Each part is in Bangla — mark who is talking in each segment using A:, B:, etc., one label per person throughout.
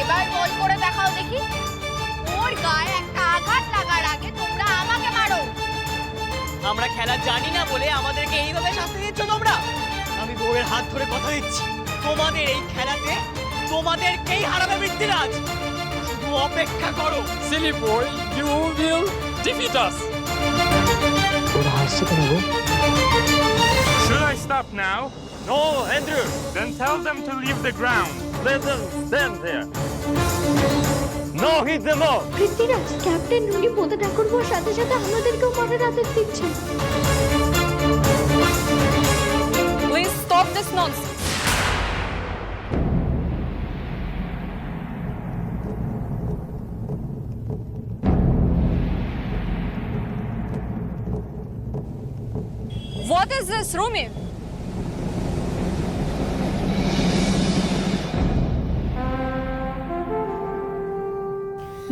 A: এবার গোল করে দেখাও দেখি। ওর গায়ে একটা আঘাত লাগার আগে তোমরা আমাকে মারো।
B: আমরা খেলা জানি না বলে আমাদেরকে এইভাবে শাস্তি দিচ্ছ তোমরা। আমি বউয়ের হাত ধরে কথা দিচ্ছি, তোমাদের এই খেলাতে তোমাদেরকেই হারাবে বৃত্তিরাজ। শুধু অপেক্ষা করো।
C: Silly boy, you will defeat us.
B: ওরা হাসছে কেন গো?
D: Should I stop now?
E: No, Andrew.
D: Then tell them to leave the ground.
E: Let them stand there. No, hit them all.
F: Prithviraj, captain Rooney পদত্যাগ করবার সাথে সাথে আমাদেরকেও মারার আদেশ দিচ্ছেন।
A: Please stop this nonsense. What is this, Rumi?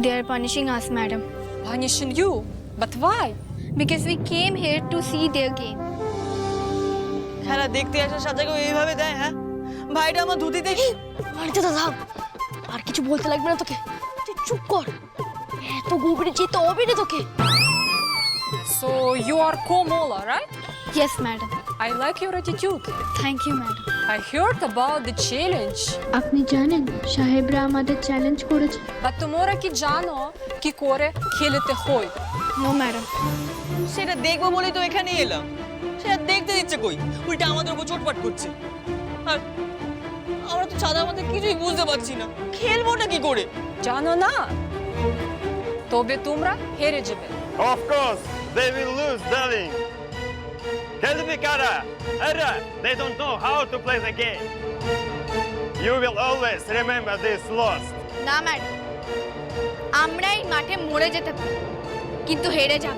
F: They are punishing us, madam.
A: Punishing you? But why?
F: Because we came here to see their game.
B: খেলা দেখতে আসার সাজাকে এইভাবে দেয়? হ্যাঁ, ভাইটা আমার ধুতি দেখি।
F: মারতে তো থাম, আর কিছু বলতে লাগবে না তোকে। তুই চুপ কর, এত গভীরে যেতে হবে না তোকে।
A: So you are Komola, right?
F: Yes, madam.
A: I like your attitude.
F: Thank you, madam.
A: I heard about the challenge.
F: আপনি জানেন সাহেবরা আমাদের চ্যালেঞ্জ করেছে।
A: But তোমরা কি জানো কি করে খেলতে হয়?
F: No madam.
B: সেটা দেখবো বলেই তো এখানে এলাম। সেটা দেখতে দিচ্ছে কই, উল্টা আমাদের উপর চোটপাট করছে। আর আমরা তো সাদা আমাদের কিছুই বুঝতে পারছি না, খেলবোটা কি করে?
A: জানো না? তবে তোমরা হেরে যাবে।
E: Of course, they will lose, darling. Kalbikara, Ara, they don't know how to play the game. You will always remember this loss.
F: না ম্যাডাম, আমরা এই মাঠে মরে যেতে পারি, কিন্তু হেরে যাব।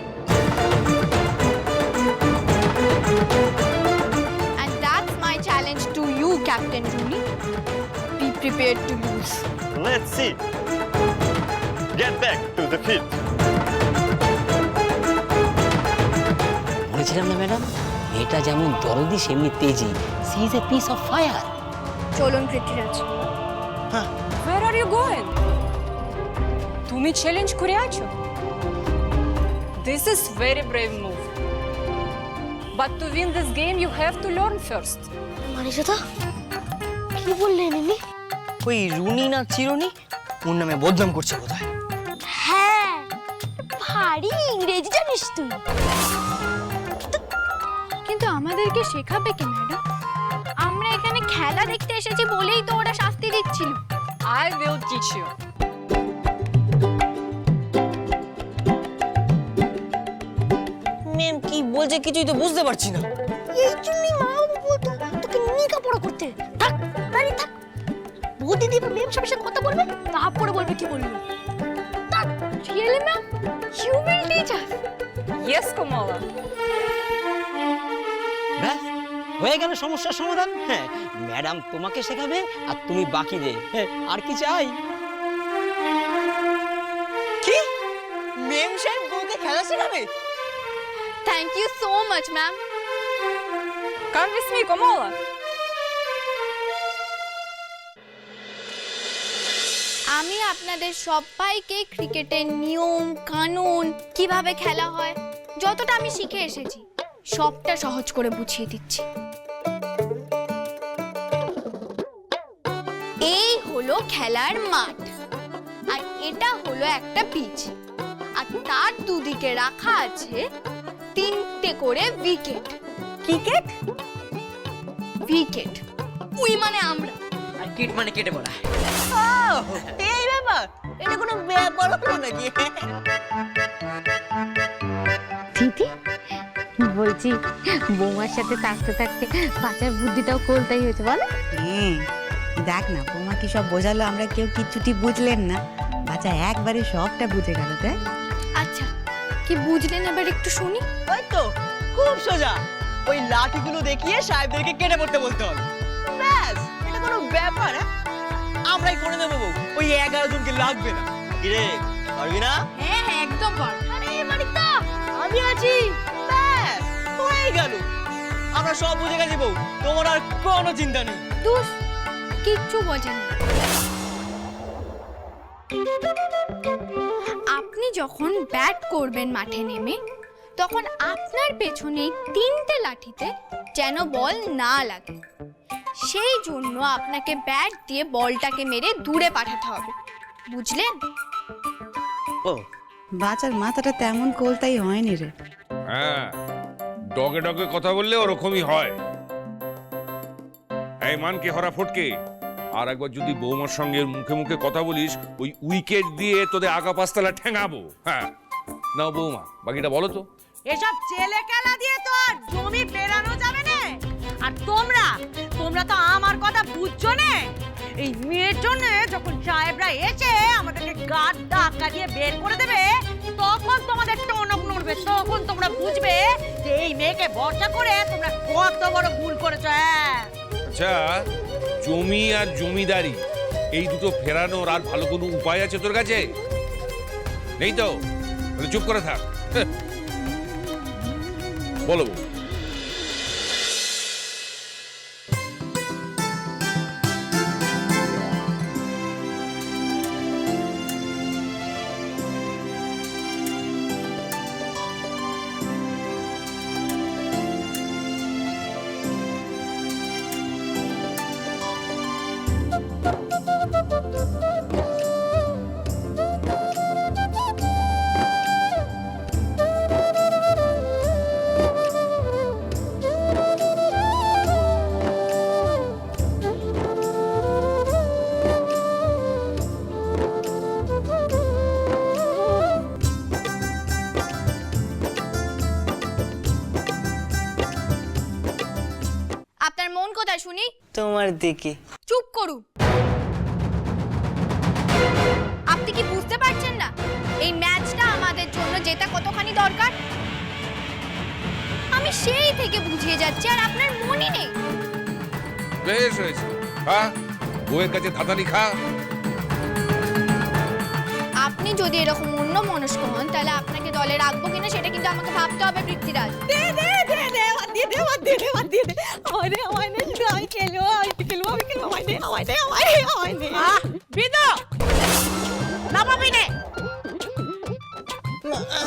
F: And that's my challenge to you, Captain Rooney. Be prepared to lose.
E: Let's see. Get back to the field.
B: বলেছিলাম না ম্যাডাম, এটা যেমন দরদি সেমনি তেজি। She is a piece of fire.
F: চলুন Prithviraj.
A: Where are you going? তুমি চ্যালেঞ্জ করে আছো? This is very brave move. But to win this game you have to learn first.
F: মানিশাদা, কি বললেন ইনি?
B: ওই রুনি না চিরুনি, ওর নামে বদনাম করছে বোধহয়।
F: হ্যাঁ, ভারী ইংরেজি জানিস তুই। কিন্তু আমাদেরকে শেখাবে কে ম্যাডাম? আমরা এখানে খেলা দেখতে এসেছি বলেই তো ওরা শাস্তি দিচ্ছিল।
A: I will teach you.
B: Ma'am কি বলছে কিছুই তো বুঝতে পারছি না।
F: এই জন্যই মা বাবা বলতো তোকে লেখাপড়া করতে। থাক, দাঁড়িয়ে থাক। বৌদি দিয়ে ম্যাম সাহেবের সাথে কথা বলবে, তারপরে বলবে কি বলবে। থাক, really ma'am, you will teach us.
A: Yes, Komola.
B: ব্যাস হয়ে গেল সমস্যার সমাধান। হ্যাঁ, ম্যাডাম তোমাকে শেখাবে আর তুমি বাকিদের। হ্যাঁ, আর কি চাই? কি ম্যাম সাহেব বউকে খেলা শেখাবে?
F: Thank you so much ma'am.
A: Come with me, Komola.
F: আমি আপনাদের সবাইকে ক্রিকেটের নিয়ম কানুন কিভাবে খেলা হয় যতটা আমি শিখে এসেছি সবটা সহজ করে বুঝিয়ে দিচ্ছি। এই হলো খেলার মাঠ, আর এটা হলো একটা পিচ, আর তার দুদিকে রাখা আছে 3টে করে উইকেট।
B: ক্রিকেট?
F: উইকেট উই মানে আমরা,
B: আর কিট মানে কেটে পড়া। এই ব্যাপার, এটা কোনো ব্যাপার হলো নাকি?
G: দিদি বলছি, বৌমার সাথে থাকতে থাকতে বাচ্চার বুদ্ধিটাও কোলতাই হয়েছে বলো।
H: দেখ না বৌমা কি সব বোঝালো, আমরা কেউ কিচ্ছুটি বুঝলেন না, বাচ্চা একবারে সবটা বুঝে গেল। তাই
F: আচ্ছা কি বুঝলেন এবার একটু শুনি।
B: ওই তো খুব সোজা, ওই লাঠিগুলো দেখিয়ে সাহেবদেরকে কেটে পড়তে বলতে হবে। ব্যাস, এটা কোনো ব্যাপার? আমরাই করে দেবো বউ, ওই 11 জনকে লাগবে না। কিরে পারবি না?
F: হ্যাঁ হ্যাঁ একদম পার। আরে মানিকদা আমি আছি।
B: ব্যাস হয়ে গেল, আমরা সব বুঝে গেছি বউ, তোমার আর কোনো চিন্তা নেই।
F: দুস কিচ্ছু বোঝেন না। আপনি যখন ব্যাট করবেন মাঠে নেমে, তখন আপনার পেছনে 3টে লাঠিতে যেন বল না লাগে, সেই জন্য আপনাকে ব্যাট দিয়ে বলটাকে মেরে দূরে পাঠাতে হবে, বুঝলেন?
B: ও
H: বাচ্চার মাথাটা তেমন কোলতাই হয়নি রে।
I: হ্যাঁ, ডগে ডগে কথা বললে ওরকমই হয়। এই মানকে হরা ফটকে, আর একবার যদি বৌমার সঙ্গে মুখে মুখে কথা বলিস, ওই উইকেট দিয়ে তোদের আগা পাঁচতলা ঠেঙাবো। হ্যাঁ, নাও বৌমা, বাকিটা বলো তো।
J: এসব ছেলে খেলা দিয়ে তো আর জমি পেরানো যাবে না। আর তোমরা তো আমার কথা বুঝছো না। এই মেয়ের জন্য যখন সাহেবরা এসে আমাদেরকে গাদ ধাক্কা দিয়ে বের করে দেবে, তখন তোমাদের টনক নড়বে, তখন তোমরা বুঝবে যে এই মেয়েকে ভরসা করে তোমরা কত বড় ভুল করেছো।
I: আচ্ছা, জমি আর জমিদারি এই দুটো ফেরানোর আর ভালো কোনো উপায় আছে তোর কাছে? নেই তো? তাহলে চুপ করে থাক। বলো।
F: আপনার মন কোথায় শুনি?
B: তোমার দিকে।
F: চুপ করুন। আপনি কি বুঝতে পারছেন না এই ম্যাচটা আমাদের জন্য জেতা কতখানি দরকার? আমি সেই থেকে বুঝিয়ে যাচ্ছি, আর আপনার মনই নেই।
I: বেশ হয়েছে, খা, বউয়ের কাছে ধাতানি খা।
F: আপনি যদি এরকম অন্য মনস্ক হন, তাহলে আপনাকে দলে রাখবো কিনা সেটা কিন্তু আমাকে ভাবতে হবে, পৃথ্বীরাজ।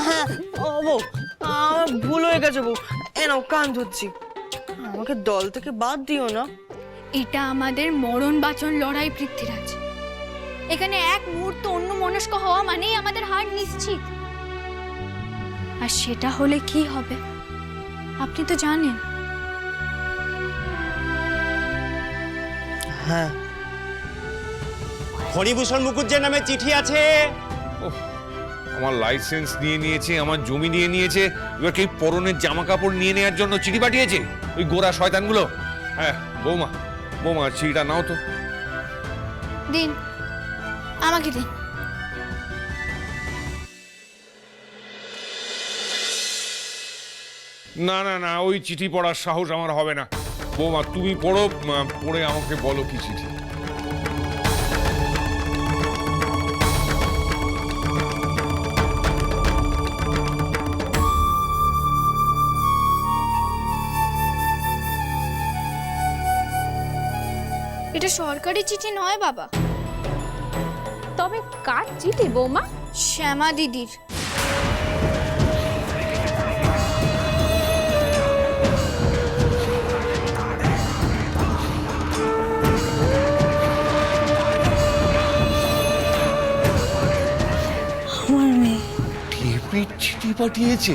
B: হ্যাঁ, ও বউ, আমার ভুল হয়ে গেছে বউ। নাও কান ধরছি, আমাকে দল থেকে বাদ দিও না।
F: এটা আমাদের মরণ বাঁচন লড়াই, পৃথ্বীরাজ। এখানে এক মুহূর্ত অন্য মনস্ক হওয়া মানেই আমাদের হার নিশ্চিত। আর সেটা হলে কি হবে আপনি তো জানেন।
B: হ্যাঁ,
E: ফণিভূষণ মুখুজ্জের নামে চিঠি আছে।
I: আমার লাইসেন্স নিয়ে নিয়েছে, আমার জমি নিয়ে নিয়েছে, এবার কি পরনের জামা কাপড় নিয়ে নেওয়ার জন্য চিঠি পাঠিয়েছে ওই গোরা শয়তানগুলো। হ্যাঁ বৌমা, বৌমা চিঠিটা নাও তো।
F: দিন, আমাকে দিন।
I: না না না, ওই চিঠি পড়ার সাহস আমার হবে না। বৌমা তুমি পড়ো, পড়ে আমাকে বলো কি চিঠি।
F: এটা সরকারি চিঠি নয় বাবা।
A: তবে কার চিঠি বৌমা?
F: শ্যামা দিদির।
I: টিপি চিঠি পাঠিয়েছে?